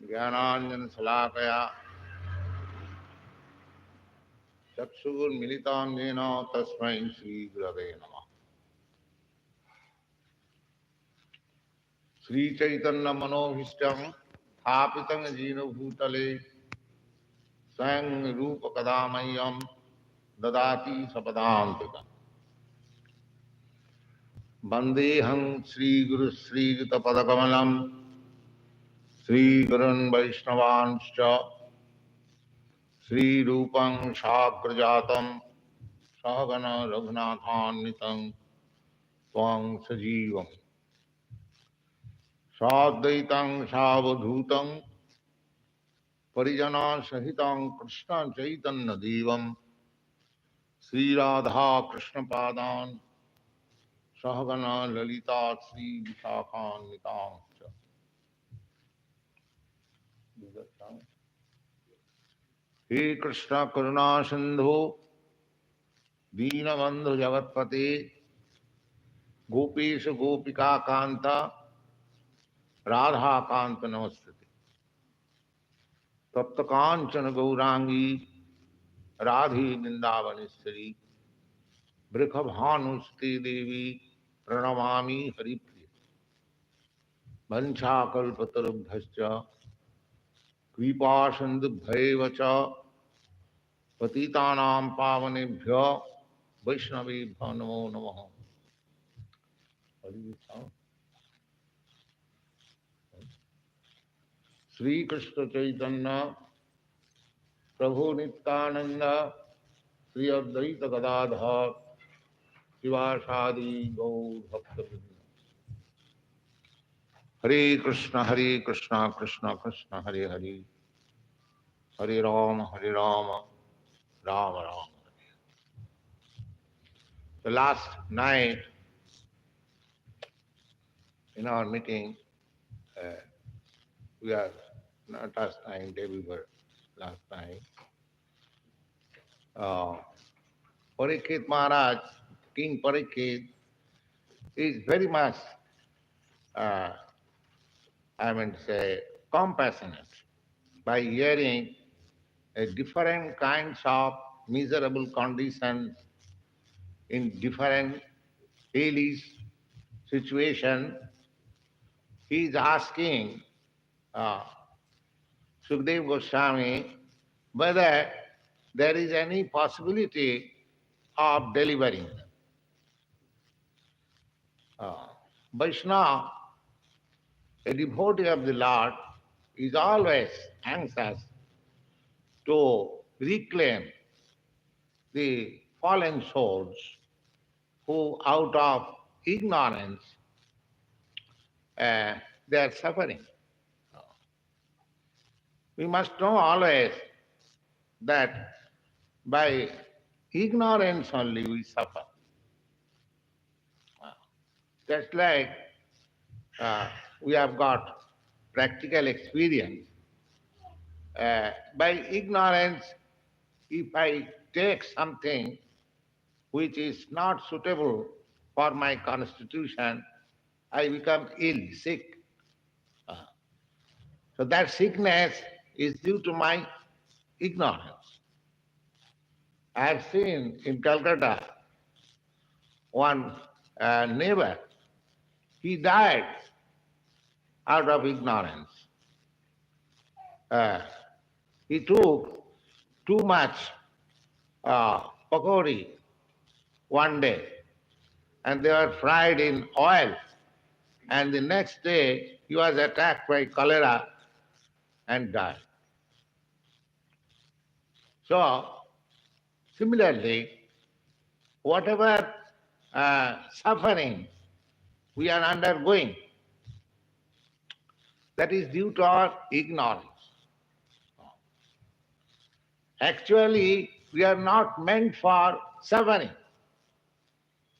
ज्ञानांजन शलाकया चक्षुर्मिलितां येन तस्मै श्रीगुरवे नमः। श्रीचैतन्य मनोभीष्टं स्थापितं येन भूतले स्वयं रूप कदा मह्यं ददाति सपदान्तिकम्। वन्देऽहं श्रीगुरु श्रीयुतपदकमलं श्रीगुरून् वैष्णवांश्च श्रीरूपं साग्रजातं सहगण रघुनाथान्वितं त्वं सजीवं साद्वैतं सावधूतं परिजनसहितं कृष्ण चैतन्य देवं श्रीराधा कृष्णपादान् सहगण ललिता श्रीविशाखान्वितांश्च। हे कृष्ण करुणा सिंधु दीनबंधु जगत्पते गोपेश गोपिका कांत राधा कांत नमस्ते। तप्त कांचन गौरांगी राधे वृंदावनेश्वरी वृषभानुसुते देवी प्रणमामि हरिप्रिय। वंशाकल्पतरुभ्यश्च कृपा सिन्धुभ्यैव च पतितानां पावनेभ्यो वैष्णवेभ्यो नमो नमः। श्री कृष्ण चैतन्य प्रभु नित्यानंद श्री अद्वैत गदाधर शिवासादि गौर भक्तवृंद। हरे Krishna Krishna Krishna Hare Hare Hare Ram Ram Ram. The last night in our meeting, we are not last night, day before last night. Parikshit Maharaj, King Parikshit, is very much, I mean to say, compassionate by hearing different kinds of miserable conditions in different daily situation. He is asking Sukadeva Goswami whether there is any possibility of delivering them. Vaishnava, a devotee of the Lord, is always anxious to reclaim the fallen souls who out of ignorance they are suffering. We must know always that by ignorance only we suffer. Just like we have got practical experience. By ignorance if I take something which is not suitable for my constitution, I become ill, sick. Uh, So that sickness is due to my ignorance. I have seen in Calcutta one neighbor, he died out of ignorance. Uh, he took too much pakori one day, and they were fried in oil. And the next day, he was attacked by cholera and died. So, similarly, whatever suffering we are undergoing, that is due to our ignorance. Actually, we are not meant for suffering.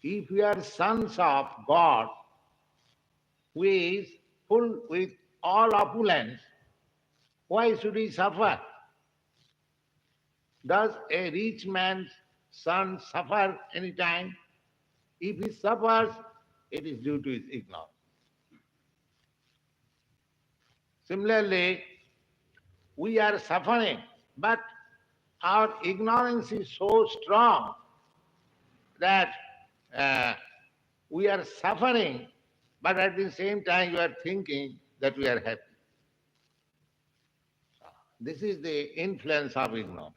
If we are sons of God, who is full with all opulence, why should we suffer? Does a rich man's son suffer any time? If he suffers, it is due to his ignorance. Similarly, we are suffering, but our ignorance is so strong that we are suffering, but at the same time you are thinking that we are happy. This is the influence of ignorance.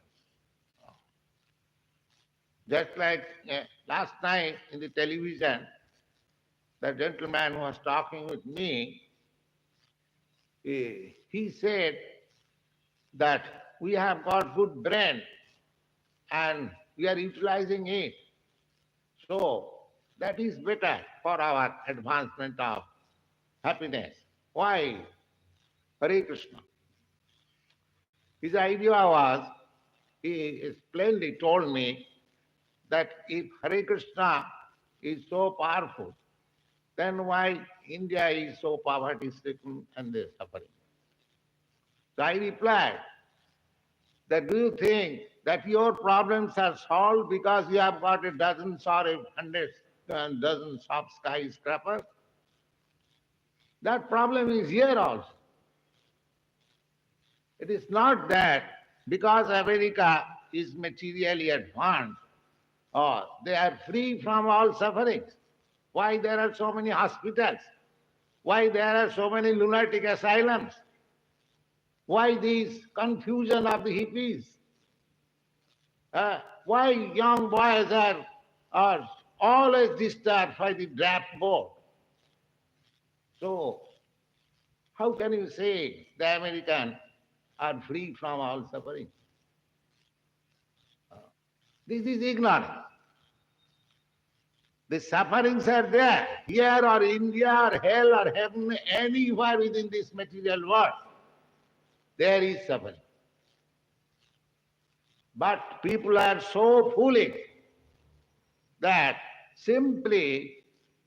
Just like last night in the television, the gentleman who was talking with me, he said that we have got good brain and we are utilizing it. So that is better for our advancement of happiness. Why? Hare Krishna. His idea was, he plainly told me that if Hare Krishna is so powerful, then why India is so poverty-stricken and they're suffering? So I replied that, do you think that your problems are solved because you have got a dozen or a hundred dozens of skyscrapers? That problem is here also. It is not that because America is materially advanced, or they are free from all sufferings. Why there are so many hospitals? Why there are so many lunatic asylums? Why this confusion of the hippies? Why young boys are always disturbed by the draft board? So, how can you say the Americans are free from all suffering? This is ignorance. The sufferings are there, here or India or hell or heaven, anywhere within this material world. There is suffering. But people are so foolish that simply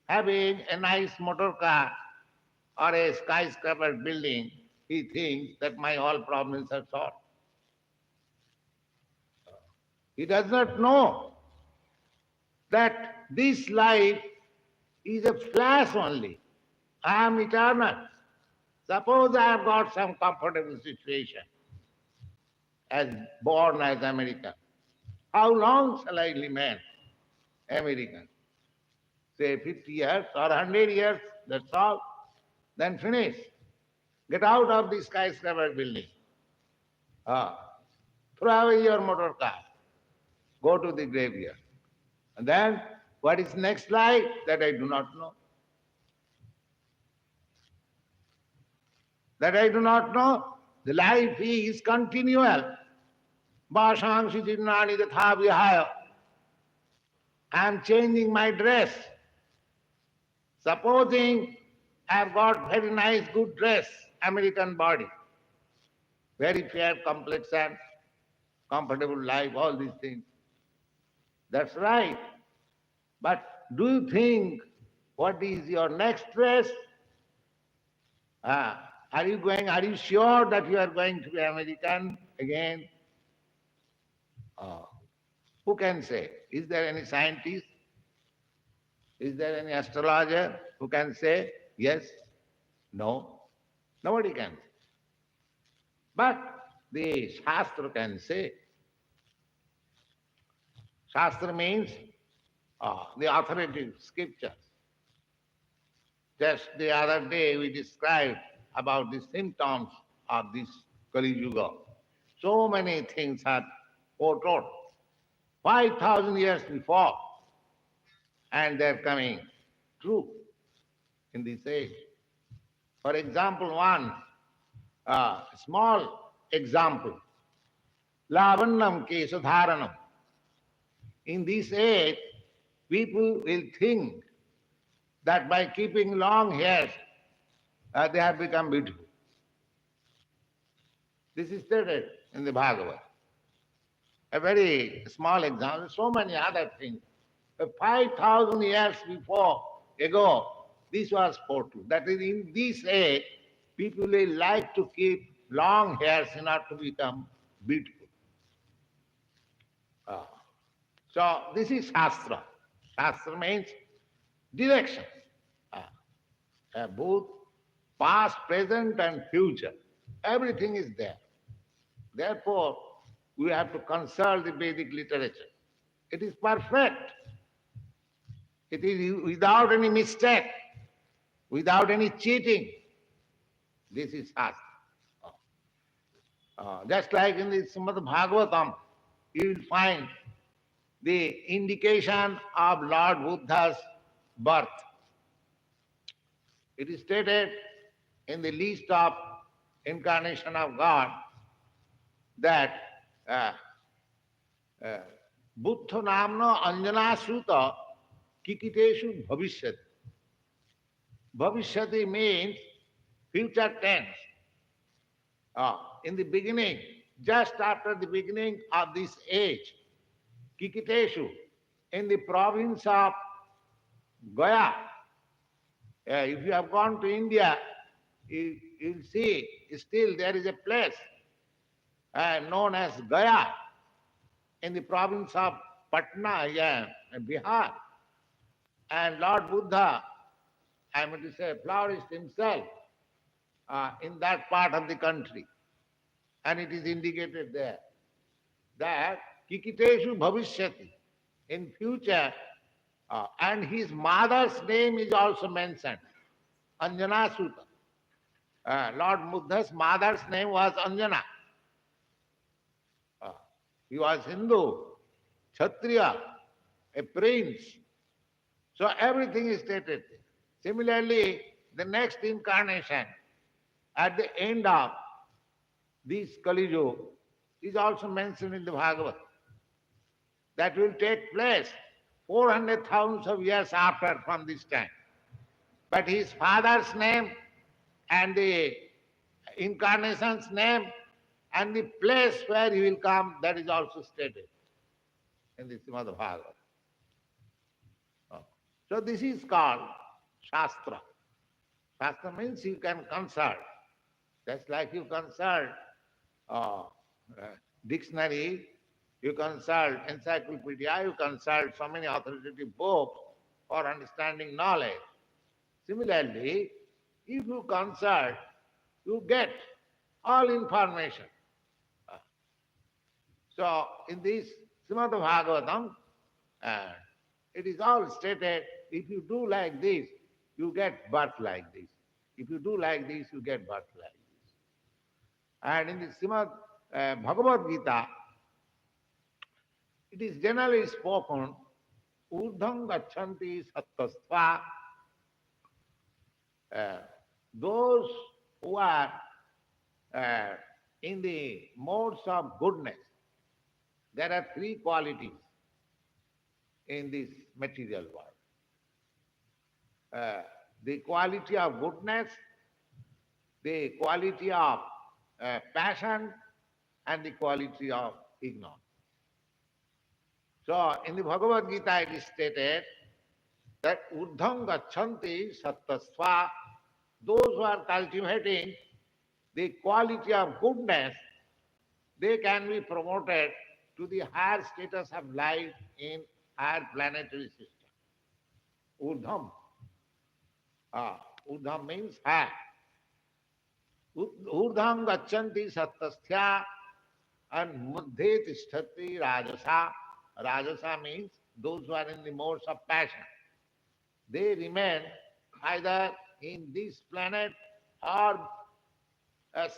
having a nice motor car or a skyscraper building, he thinks that my all problems are solved. He does not know that this life is a flash only. I am eternal. Suppose I have got some comfortable situation as born as American. How long shall I remain American? Say 50 years or 100 years, that's all. Then finish. Get out of the skyscraper building. Throw away your motor car. Go to the graveyard. And then what is next life? That I do not know. That I do not know. The life is continual. Bhashangsi jinnani tatha vihaya. I am changing my dress. Supposing I have got very nice, good dress, American body, very fair complexion, comfortable life, all these things. That's right. But do you think what is your next dress? Are you sure that you are going to be American again? Uh, who can say? Is there any scientist? Is there any astrologer who can say yes? No? Nobody can say. But the Shastra can say. Shastra means the authoritative scriptures. Just the other day we described about the symptoms of this Kali Yuga. So many things are foretold 5,000 years before, and they're coming true in this age. For example, one small example, Lavannam Kesadharanam. In this age, people will think that by keeping long hairs, they have become beautiful. This is stated in the Bhagavad. A very small example, so many other things. 5,000 years ago, this was foretold. That is, in this age, people will like to keep long hairs in order to become beautiful. So this is Shastra. Shastra means direction. Both past, present and future. Everything is there. Therefore, we have to consult the Vedic literature. It is perfect. It is without any mistake, without any cheating. This is Shastra. Just like in the Srimad Bhagavatam, you will find the indication of Lord Buddha's birth. It is stated in the list of incarnation of God that Buddha namna anjana suta kikiteshu bhavishyati. Bhavishyati means future tense. In the beginning, just after the beginning of this age, Kikiteshu, in the province of Gaya. If you have gone to India, you'll see still there is a place known as Gaya in the province of Patna, Bihar. And Lord Buddha, I mean to say, flourished himself in that part of the country. And it is indicated there that Kikiteshu Bhavishyati, in future, and his mother's name is also mentioned, Anjana Suta. Lord Buddha's mother's name was Anjana. He was Hindu, Kshatriya, a prince. So everything is stated. Similarly, the next incarnation, at the end of this Kali Yuga, is also mentioned in the Bhagavad. That will take place 400,000 of years after from this time. But his father's name and the incarnation's name and the place where he will come, that is also stated in the Srimad Bhagavad. So this is called Shastra. Shastra means you can consult. Just like you consult dictionary, you consult encyclopedia, you consult so many authoritative books for understanding knowledge. Similarly, if you consult, you get all information. So in this Srimad Bhagavatam, it is all stated, if you do like this, you get birth like this. If you do like this, you get birth like this. And in the Srimad Bhagavad Gita, it is generally spoken, urdham gachanti sattvastva. Those who are in the modes of goodness, there are three qualities in this material world. The quality of goodness, the quality of passion, and the quality of ignorance. So in the Bhagavad Gita it is stated that urdham gachanti sattasva, those who are cultivating the quality of goodness, they can be promoted to the higher status of life in higher planetary system. Urdham. Urdham means high. Urdham gachanti sattasthya and muddhe tisthati rajasa. Rajasa means those who are in the modes of passion. They remain either in this planet or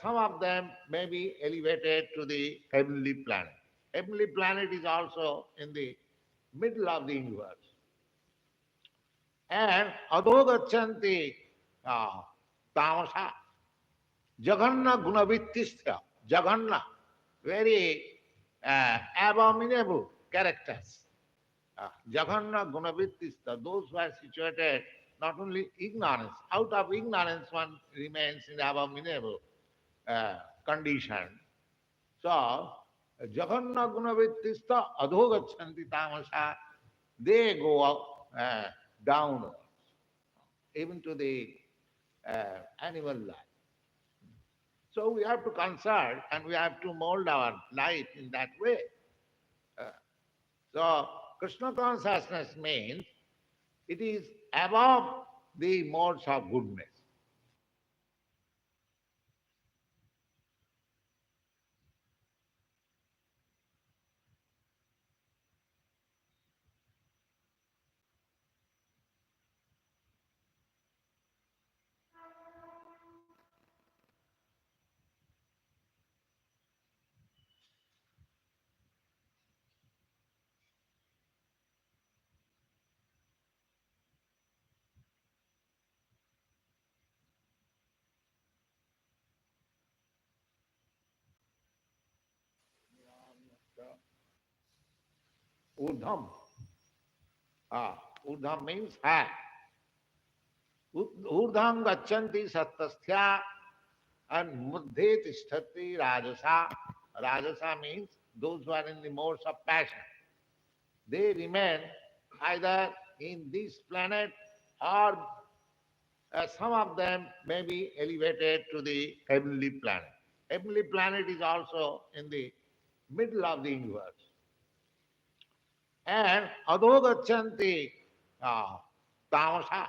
some of them may be elevated to the heavenly planet. Heavenly planet is also in the middle of the universe. And adogachanti tamasa, jaganna gunavittistha, jaganna, very abominable characters. Jaganna gunavittistha, those who are situated not only ignorance, out of ignorance one remains in the abominable condition. So, Jaganna Gunavittista Adhogachanti Tamasa, they go up, downwards, even to the animal life. So we have to consult and we have to mold our life in that way. So Krishna consciousness means it is above the modes of goodness. Urdham. Urdham means high. Urdham gachanti sattasthya and muddhe tisthati rajasa. Rajasa means those who are in the modes of passion. They remain either in this planet or some of them may be elevated to the heavenly planet. Heavenly planet is also in the middle of the universe. And adogachanti tamasa.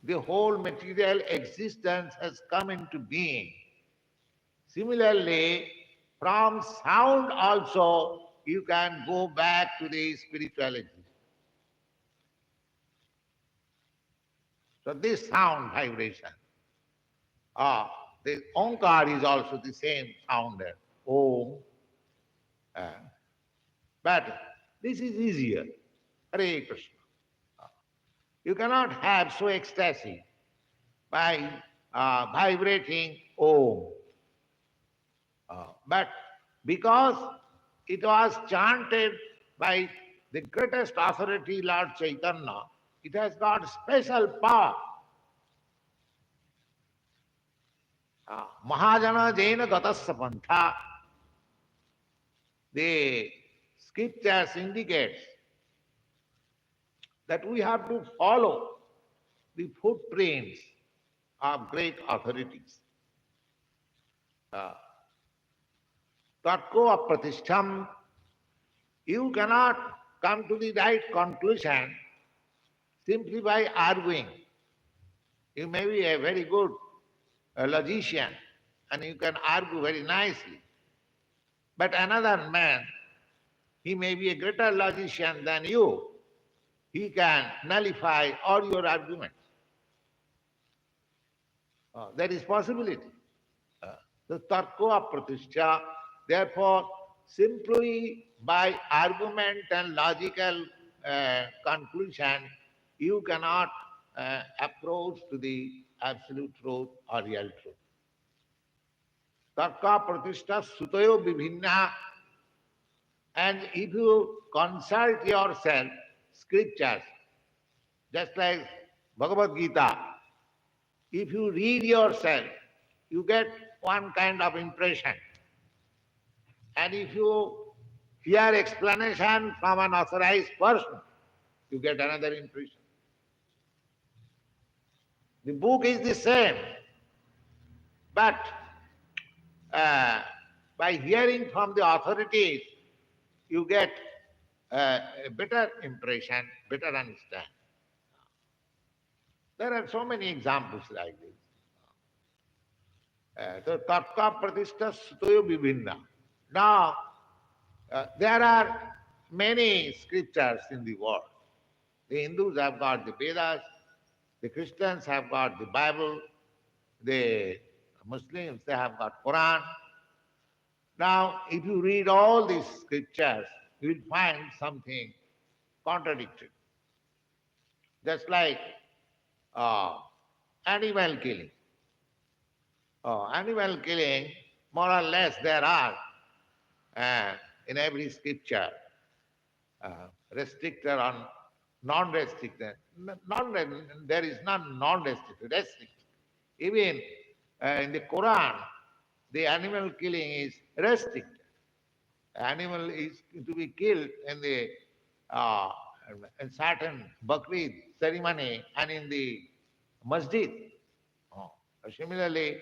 The whole material existence has come into being. Similarly, from sound also you can go back to the spirituality. So this sound vibration, the Omkar is also the same sound there, Om. uh, but this is easier. Hare Krishna. You cannot have so ecstasy by vibrating Om. But because it was chanted by the greatest authority, Lord Chaitanya, it has got special power. Mahajana Jaina Gatasya Pantha. The scriptures indicates that we have to follow the footprints of great authorities. Tatko apratishtham, you cannot come to the right conclusion simply by arguing. You may be a very good logician and you can argue very nicely. But another man, he may be a greater logician than you. He can nullify all your arguments. There is possibility. The tarko apratishya, therefore, simply by argument and logical conclusion, you cannot approach to the absolute truth or real truth. Tarka pratishtha sutayo vibhinna, and if you consult yourself, scriptures, just like Bhagavad Gita, if you read yourself, you get one kind of impression. And if you hear explanation from an authorized person, you get another impression. The book is the same, but by hearing from the authorities, you get a better impression, better understand. There are so many examples like this. So, Tatka Pratishtha Sutoyo Vibhinna. Now, there are many scriptures in the world. The Hindus have got the Vedas, the Christians have got the Bible, the Muslims, they have got Quran. Now, if you read all these scriptures, you will find something contradictory. Just like animal killing. Animal killing, more or less, there are in every scripture restricted or non-restricted. There is none non-restricted, restricted. Even in the Quran, the animal killing is restricted. Animal is to be killed in the in certain Bhakti ceremony and in the masjid. Similarly,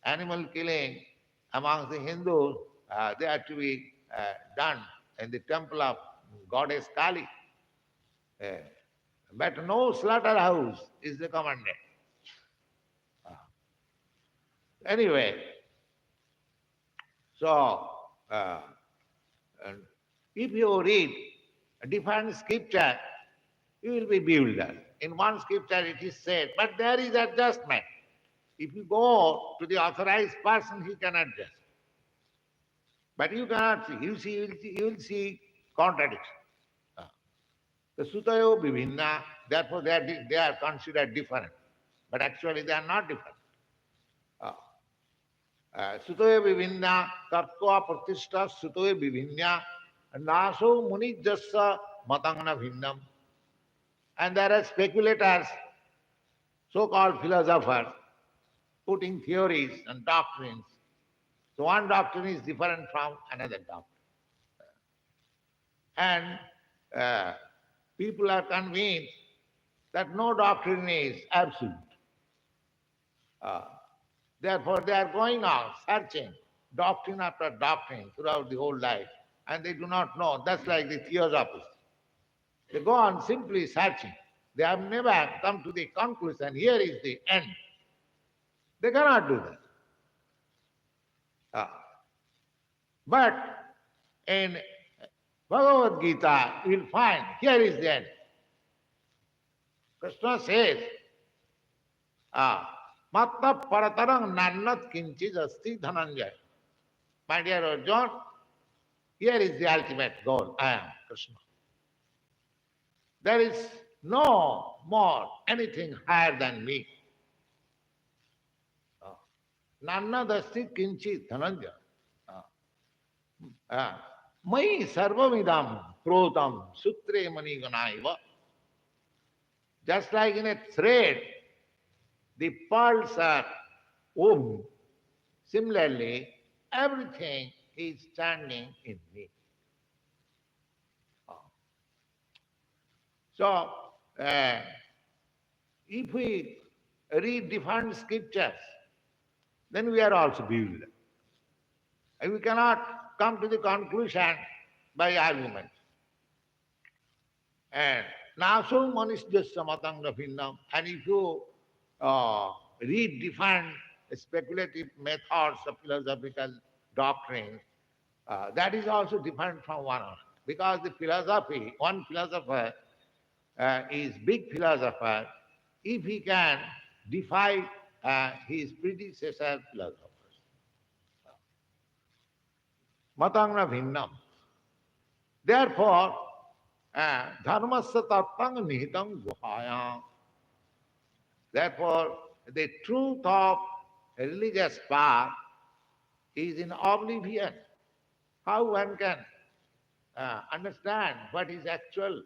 animal killing amongst the Hindus, they are to be done in the temple of goddess Kali. But no slaughterhouse is recommended. Anyway, so if you read a different scripture, you will be bewildered. In one scripture it is said, but there is adjustment. If you go to the authorized person, he can adjust. But you cannot see. You will see contradiction. The Sutayo Vibhinna, therefore they are considered different. But actually they are not different. Sutayo Vibhinna, Tattva Pratishta Sutayo Vibhinna, Naso Munijjasa Matangana Bhinnam. And there are speculators, so-called philosophers, putting theories and doctrines. So one doctrine is different from another doctrine. And people are convinced that no doctrine is absolute. Therefore, they are going on searching doctrine after doctrine throughout the whole life, and they do not know. That's like the theosophists. They go on simply searching. They have never come to the conclusion, here is the end. They cannot do that. But in Bhagavad Gita, you will find, here is the end. Krishna says, Matta paratarang nannat kinchis asti dhananjaya. My dear Arjuna, here is the ultimate goal. I am Krishna. There is no more anything higher than me. Nannadasti kinchit dhananjaya. Mai sarvamidam krotam sutre maniganaiva. Just like in a thread, the pearls are woven. Similarly, everything is standing in me. So, uh, if we read different scriptures, then we are also bewildered. And we cannot come to the conclusion by argument. And naso manisjasya matanga bhinnam. And if you read different speculative methods of philosophical doctrines, that is also different from one another. Because the philosophy, one philosopher is big philosopher if he can defy his predecessor philosophers. Matanga bhinnam. Therefore, dharmasya tattang nihitam guhayam. Therefore, the truth of a religious path is in oblivion. How one can understand what is actual,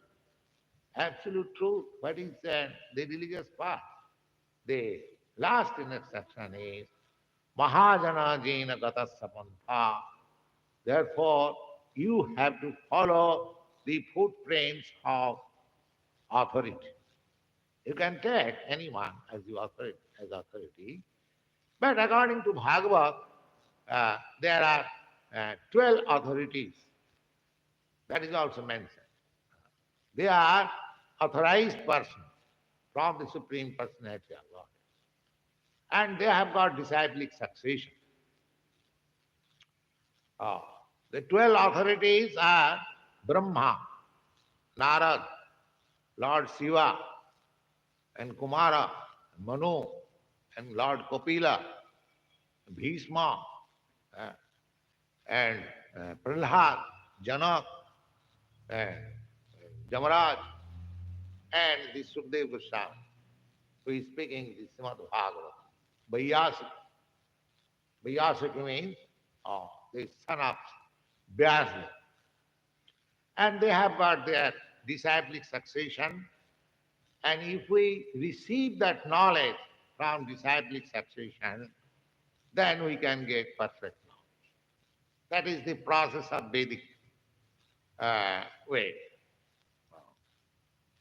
absolute truth, what is the religious path? The last instruction is Mahajana Jena Gata Sapantha. Therefore, you have to follow the footprints of authority. You can take anyone as your authority, but according to Bhagavad, there are 12 authorities. That is also mentioned. They are authorized persons from the Supreme Personality of God. And they have got disciplic succession. The 12 authorities are Brahma, Narad, Lord Shiva, and Kumara, Manu, and Lord Kapila, Bhishma, and Prahlad, Janak, and Jamaraj, and the Sukdev Goswami, who is speaking the Srimad Bhagavatam. Vyasika. Vyasika means the son of Vyasa. And they have got their disciplic succession. And if we receive that knowledge from disciplic succession, then we can get perfect knowledge. That is the process of Vedic way.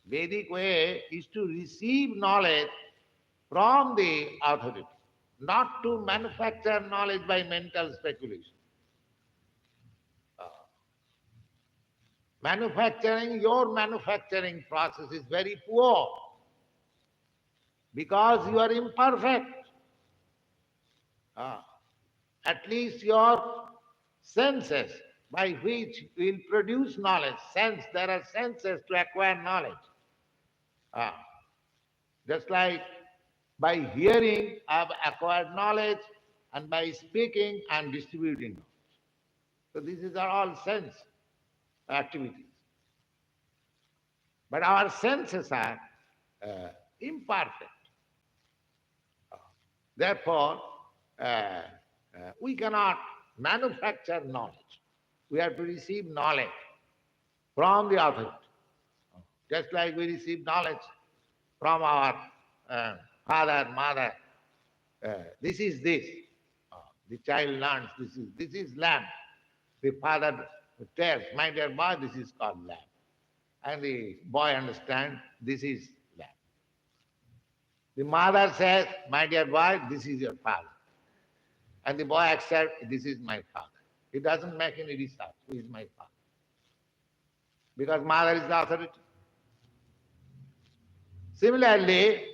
Vedic way is to receive knowledge from the authority, not to manufacture knowledge by mental speculation. Your manufacturing process is very poor because you are imperfect. At least your senses by which will produce knowledge. There are senses to acquire knowledge. Just like by hearing I have acquired knowledge, and by speaking I am distributing knowledge. So these are all sense activities. But our senses are imperfect. Therefore, we cannot manufacture knowledge. We have to receive knowledge from the authority. Just like we receive knowledge from our father, mother. This is this. The child learns this is lamb. The father tells, my dear boy, this is called lamb. And the boy understands this is lamb. The mother says, my dear boy, this is your father. And the boy accepts, this is my father. He doesn't make any research, who is my father. Because mother is the authority. Similarly,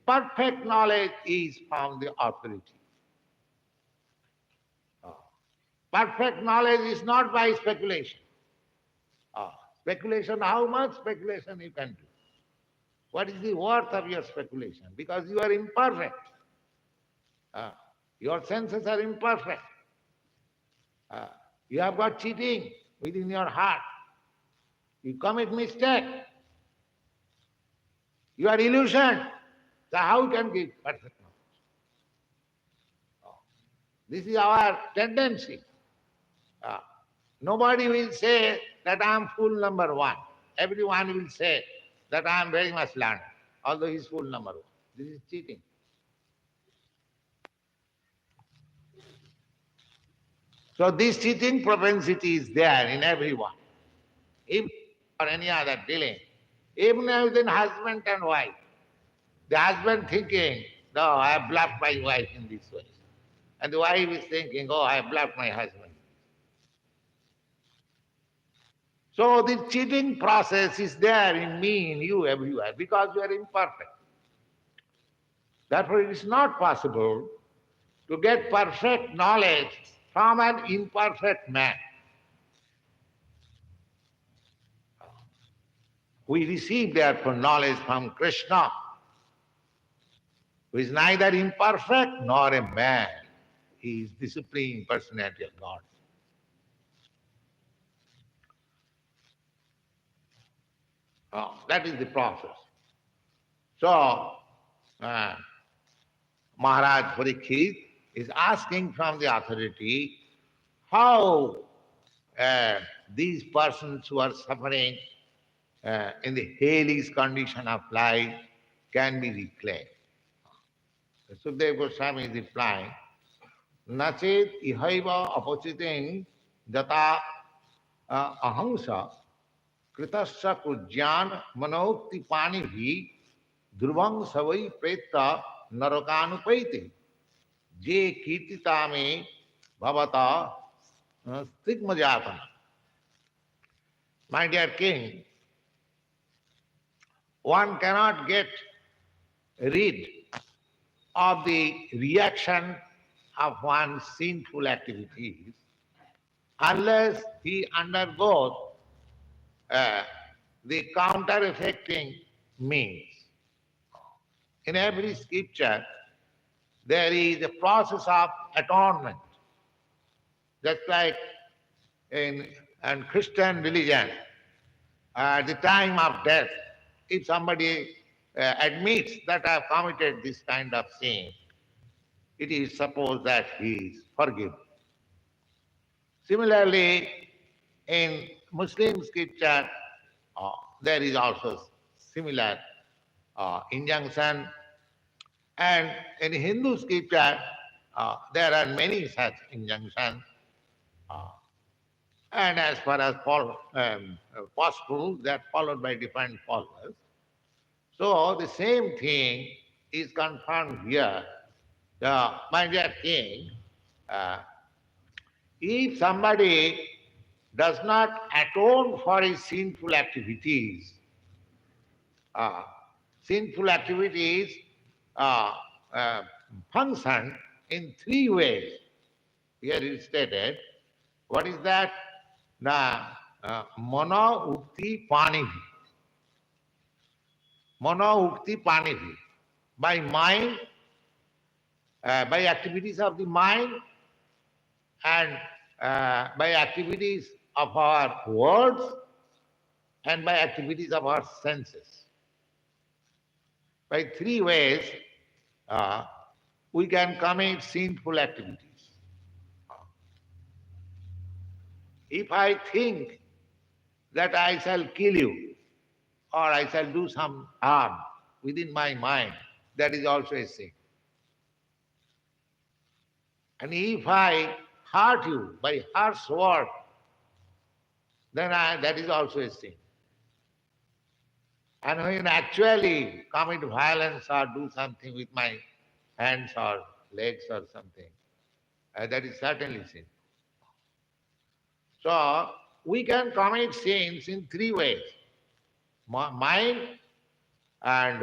perfect knowledge is from the authority. Perfect knowledge is not by speculation. Speculation, how much speculation you can do? What is the worth of your speculation? Because you are imperfect. Your senses are imperfect. You have got cheating within your heart. You commit mistake. You are illusioned. So how can give perfect knowledge? This is our tendency. Nobody will say that I am fool number one. Everyone will say that I am very much learned, although he is fool number one. This is cheating. So this cheating propensity is there in everyone, if or any other dealing, even within husband and wife. The husband thinking, no, I have bluffed my wife in this way. And the wife is thinking, oh, I have bluffed my husband. So the cheating process is there in me, in you, everywhere, because we are imperfect. Therefore, it is not possible to get perfect knowledge from an imperfect man. We receive therefore knowledge from Krishna, who is neither imperfect nor a man. He is the Supreme Personality of God. That is the process. So, Maharaj Parikshit is asking from the authority how these persons who are suffering in the hellish condition of life can be reclaimed. Sukadeva Goswami is replying, Nachet ihaiva apochiting jata ahamsa kritasya kujyan manokti pani bhi dhruvam savai preta narakanupayate je kirtita me bhavata stigmajatana. My dear king, one cannot get rid of the reaction of one's sinful activities unless he undergoes the counter-affecting means. In every scripture, there is a process of atonement. Just like in Christian religion, at the time of death, if somebody admits that I have committed this kind of sin, it is supposed that he is forgiven. Similarly, in Muslim scripture, there is also similar injunction. And in Hindu scripture, there are many such injunctions. And as far as possible, they are followed by different followers. So the same thing is confirmed here. My dear king, if somebody does not atone for his sinful activities function in three ways. Here it is stated. What is that? Mano ukti panihi. Mano ukti panihi. By mind, by activities of the mind, and by activities of our words, and by activities of our senses. By three ways, we can commit sinful activities. If I think that I shall kill you, or I shall do some harm within my mind, that is also a sin. And if I hurt you by harsh word, then that is also a sin. And when actually commit violence or do something with my hands or legs or something, that is certainly sin. So we can commit sins in three ways: mind and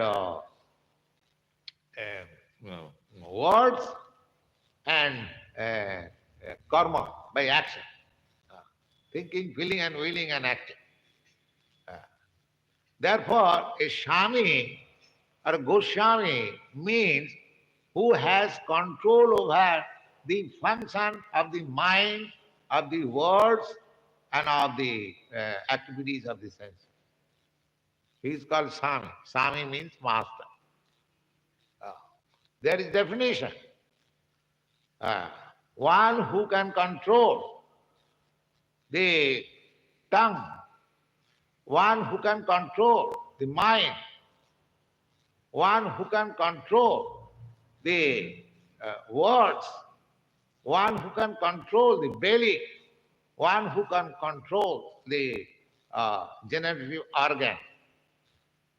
words and karma, by action. Thinking, feeling and willing and acting. Therefore, a Swami or a Goswami means who has control over the function of the mind, of the words, and of the activities of the senses. He is called Swami. Swami means master. There is definition. One who can control the tongue, one who can control the mind, one who can control the words, one who can control the belly, one who can control the generative organ.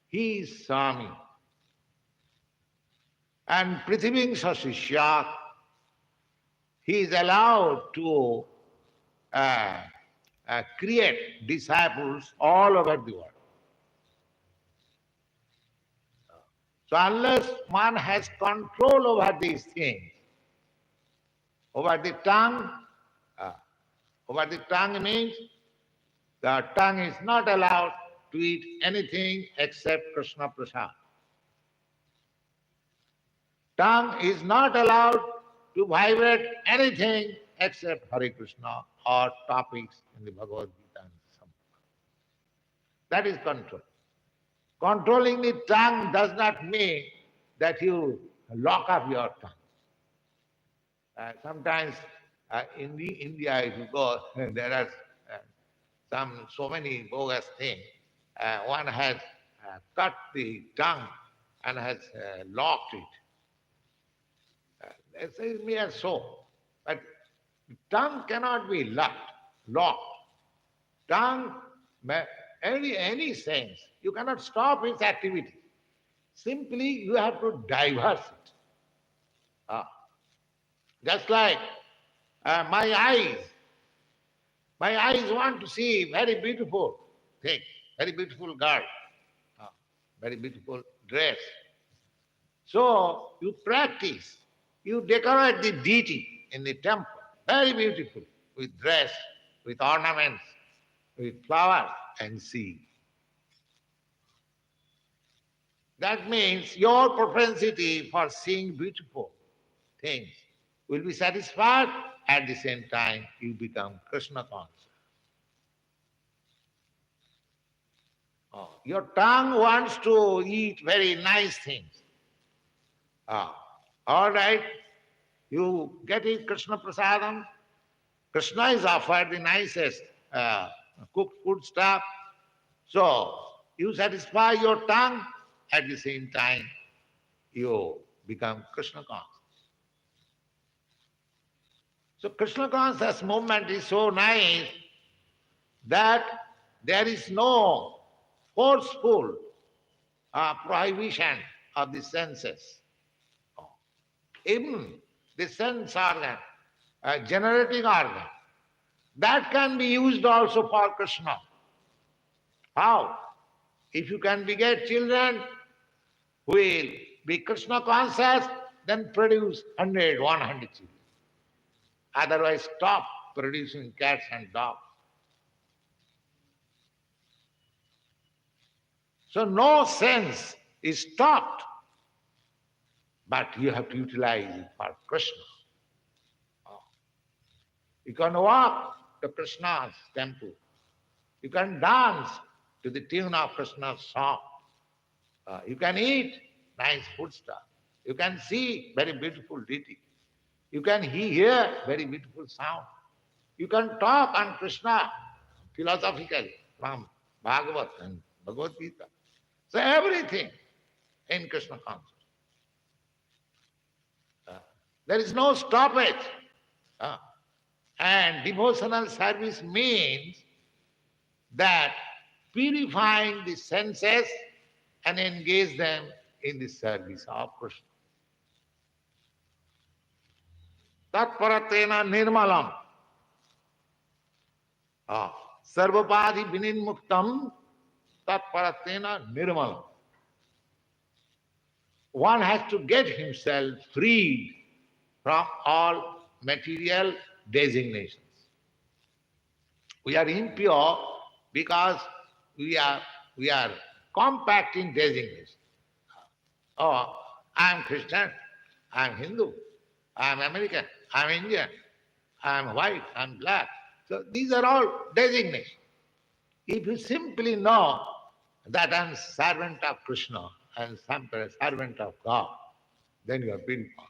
He is Swami. And Prithiving Sasishya, he is allowed to create disciples all over the world. So unless one has control over these things, over the tongue means the tongue is not allowed to eat anything except Krishna Prasad. Tongue is not allowed to vibrate anything except Hare Krishna or topics in the Bhagavad Gita. That is control. Controlling the tongue does not mean that you lock up your tongue. Sometimes in India, if you go, there are so many bogus things. One has cut the tongue and has locked it. It's a mere so. But tongue cannot be locked. Tongue, any sense, you cannot stop its activity. Simply you have to diverse it. Just like my eyes want to see very beautiful thing, very beautiful girl, very beautiful dress. So you practice, you decorate the deity in the temple, very beautiful, with dress, with ornaments, with flowers, and see. That means your propensity for seeing beautiful things will be satisfied. At the same time, you become Krishna conscious. Your tongue wants to eat very nice things. All right, you get it, Krishna Prasadam. Krishna is offered the nicest cooked food stuff. So you satisfy your tongue, at the same time you become Krishna conscious. So Krishna conscious movement is so nice that there is no forceful prohibition of the senses. Even the sense organ, generating organ, that can be used also for Krishna. How? If you can beget children who will be Krishna conscious, then produce 100, 100 children. Otherwise, stop producing cats and dogs. So no sense is stopped, but you have to utilize it for Krishna. You can walk to Krishna's temple. You can dance to the tune of Krishna's song. You can eat nice food stuff. You can see very beautiful deity. You can hear very beautiful sound. You can talk on Krishna philosophically from Bhagavad and Bhagavad Gita. So everything in Krishna consciousness. There is no stoppage. And devotional service means that purifying the senses and engage them in the service of Krishna. Tatparatena nirmalam. Sarvapadi vininmuktam tatparatena nirmalam. One has to get himself freed from all material designations. We are impure because we are compact in designation. Oh, I am Christian, I am Hindu, I am American, I am Indian, I am white, I am black. So these are all designations. If you simply know that I am servant of Krishna and servant of God, then you are purified.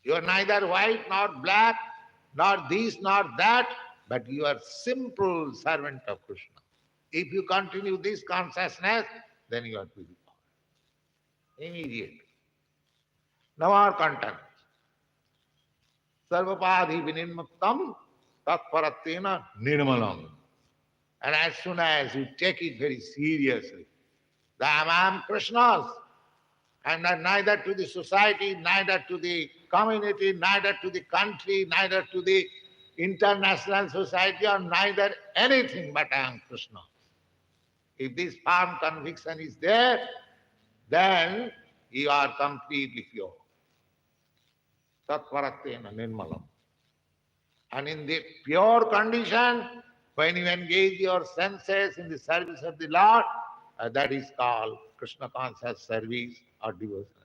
You are neither white nor black, nor this nor that, but you are simple servant of Krishna. If you continue this consciousness, then you are purified. Immediately. Now our content. Sarvapadhi vinimuktam tatparatena nirmalam. And as soon as you take it very seriously, that I am Krishna's, and neither to the society, neither to the community, neither to the country, neither to the international society, or neither anything but I am Krishna. If this firm conviction is there, then you are completely pure. Tatparatena nirmalam. And in the pure condition, when you engage your senses in the service of the Lord, that is called Krishna conscious service or devotional.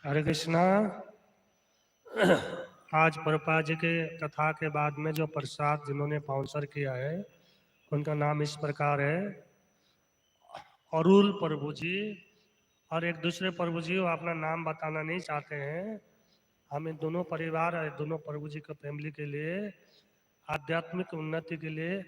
हरे कृष्णा। आज प्रभुपाद जी के कथा के बाद में जो प्रसाद जिन्होंने sponsor किया है उनका नाम इस प्रकार है, अरुल प्रभु जी, और एक दूसरे प्रभु जी वो अपना नाम बताना नहीं चाहते हैं। हम इन दोनों परिवार और दोनों प्रभु जी के फैमिली के लिए आध्यात्मिक उन्नति के लिए